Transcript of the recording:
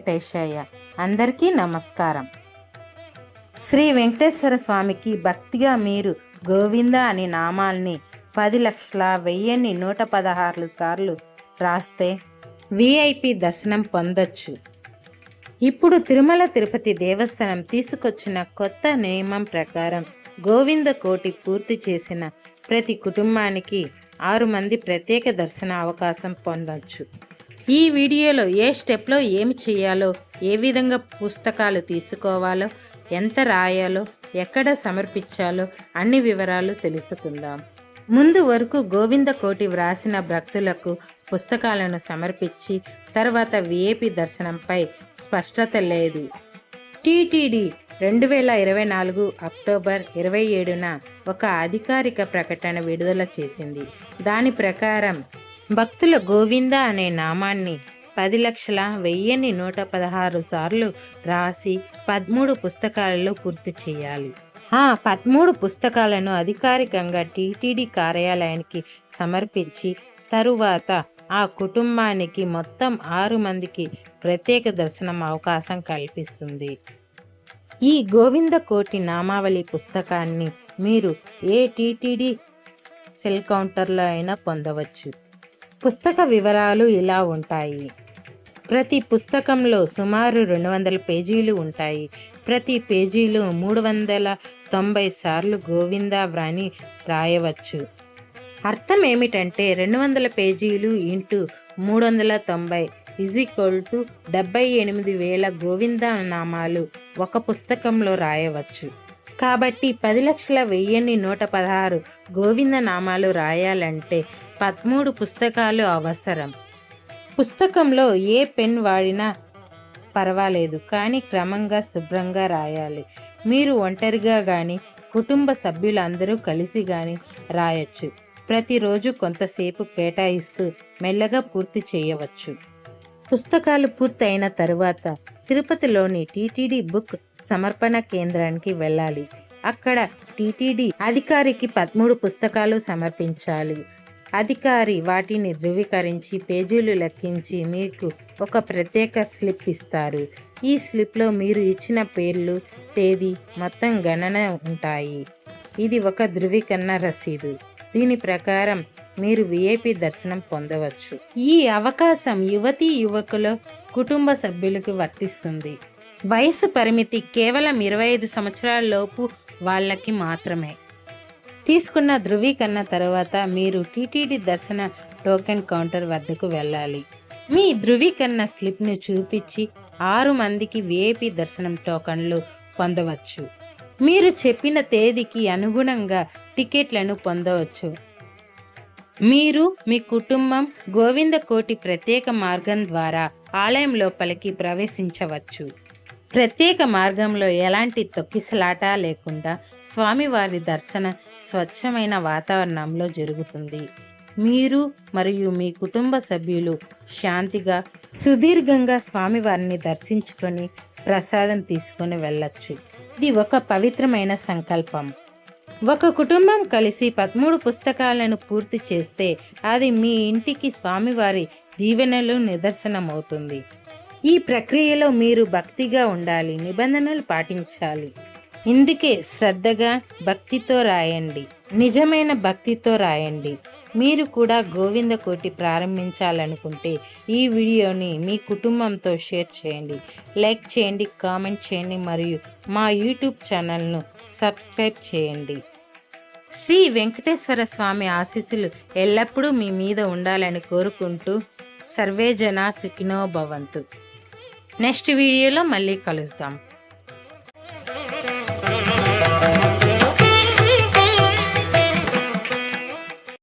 వెంకటేశయ్య. అందరికీ నమస్కారం. శ్రీ వెంకటేశ్వర స్వామికి భక్తిగా మీరు గోవింద అనే నామాల్ని 10,10,116 సార్లు రాస్తే విఐపి దర్శనం పొందొచ్చు. ఇప్పుడు తిరుమల తిరుపతి దేవస్థానం తీసుకొచ్చిన కొత్త నియమం ప్రకారం గోవింద కోటి పూర్తి చేసిన ప్రతి కుటుంబానికి 6 మంది ప్రత్యేక దర్శన అవకాశం పొందొచ్చు. ఈ వీడియోలో ఏ స్టెప్లో ఏమి చేయాలో, ఏ విధంగా పుస్తకాలు తీసుకోవాలో, ఎంత రాయాలో, ఎక్కడ సమర్పించాలో అన్ని వివరాలు తెలుసుకుందాం. ముందు వరకు గోవింద కోటి వ్రాసిన భక్తులకు పుస్తకాలను సమర్పించి తర్వాత విఐపి దర్శనంపై స్పష్టత లేదు. టీటీడీ 2024 అక్టోబర్ 27న ఒక అధికారిక ప్రకటన విడుదల చేసింది. దాని ప్రకారం భక్తుల గోవింద అనే నామాన్ని 10,10,116 సార్లు రాసి 13 పుస్తకాలలో పూర్తి చేయాలి. ఆ 13 పుస్తకాలను అధికారికంగా టీటీడీ కార్యాలయానికి సమర్పించి తరువాత ఆ కుటుంబానికి మొత్తం 6 మందికి ప్రత్యేక దర్శనం అవకాశం కల్పిస్తుంది. ఈ గోవింద కోటి నామావళి పుస్తకాన్ని మీరు ఏ టీటీడీ సెల్ కౌంటర్లో అయినా పొందవచ్చు. పుస్తక వివరాలు ఇలా ఉంటాయి. ప్రతి పుస్తకంలో సుమారు 200 పేజీలు ఉంటాయి. ప్రతి పేజీలో 390 సార్లు గోవింద వ్రాని రాయవచ్చు. అర్థం ఏమిటంటే 200 పేజీలు ఇంటూ 390 78,000 గోవింద నామాలు ఒక పుస్తకంలో రాయవచ్చు. కాబట్టి 10,10,116 గోవింద నామాలు రాయాలంటే 13 పుస్తకాలు అవసరం. పుస్తకంలో ఏ పెన్ వాడినా పర్వాలేదు, కానీ క్రమంగా శుభ్రంగా రాయాలి. మీరు ఒంటరిగా కానీ కుటుంబ సభ్యులందరూ కలిసి కానీ రాయొచ్చు. ప్రతిరోజు కొంతసేపు కేటాయిస్తూ మెల్లగా పూర్తి చేయవచ్చు. పుస్తకాలు పూర్తయిన తరువాత తిరుపతిలోని టీటీడీ బుక్ సమర్పణ కేంద్రానికి వెళ్ళాలి. అక్కడ టీటీడీ అధికారికి 13 పుస్తకాలు సమర్పించాలి. అధికారి వాటిని ధృవీకరించి పేజీలు లెక్కించి మీకు ఒక ప్రత్యేక స్లిప్ ఇస్తారు. ఈ స్లిప్లో మీరు ఇచ్చిన పేర్లు, తేదీ, మొత్తం గణన ఉంటాయి. ఇది ఒక ధృవీకరణ రసీదు. దీని ప్రకారం మీరు విఐపి దర్శనం పొందవచ్చు. ఈ అవకాశం యువతీ యువకుల కుటుంబ సభ్యులకు వర్తిస్తుంది. వయసు పరిమితి కేవలం 25 సంవత్సరాల లోపు వాళ్ళకి మాత్రమే. తీసుకున్న ధృవీకరణ తర్వాత మీరు టీటీడీ దర్శన టోకెన్ కౌంటర్ వద్దకు వెళ్ళాలి. మీ ధృవీకరణ స్లిప్ను చూపించి 6 మందికి విఐపి దర్శనం టోకన్లు పొందవచ్చు. మీరు చెప్పిన తేదీకి అనుగుణంగా టికెట్లను పొందవచ్చు. మీరు మీ కుటుంబం గోవింద కోటి ప్రత్యేక మార్గం ద్వారా ఆలయం లోపలికి ప్రవేశించవచ్చు. ప్రత్యేక మార్గంలో ఎలాంటి తొక్కిసలాట లేకుండా స్వామివారి దర్శన స్వచ్ఛమైన వాతావరణంలో జరుగుతుంది. మీరు మరియు మీ కుటుంబ సభ్యులు శాంతిగా సుదీర్ఘంగా స్వామివారిని దర్శించుకొని ప్రసాదం తీసుకొని వెళ్ళొచ్చు. ఇది ఒక పవిత్రమైన సంకల్పం. ఒక కుటుంబం కలిసి 13 పుస్తకాలను పూర్తి చేస్తే అది మీ ఇంటికి స్వామివారి దీవెనలు నిదర్శనమవుతుంది. ఈ ప్రక్రియలో మీరు భక్తిగా ఉండాలి, నిబంధనలు పాటించాలి. ఇందుకే శ్రద్ధగా భక్తితో రాయండి, నిజమైన భక్తితో రాయండి. మీరు కూడా గోవింద కోటి ప్రారంభించాలనుకుంటే ఈ వీడియోని మీ కుటుంబంతో షేర్ చేయండి, లైక్ చేయండి, కామెంట్ చేయండి మరియు మా యూట్యూబ్ ఛానల్ను సబ్స్క్రైబ్ చేయండి. శ్రీ వెంకటేశ్వర స్వామి ఆశీస్సులు ఎల్లప్పుడూ మీ మీద ఉండాలని కోరుకుంటూ సర్వే జనా సుఖినో భవంతు. నెక్స్ట్ వీడియోలో మళ్ళీ కలుద్దాం.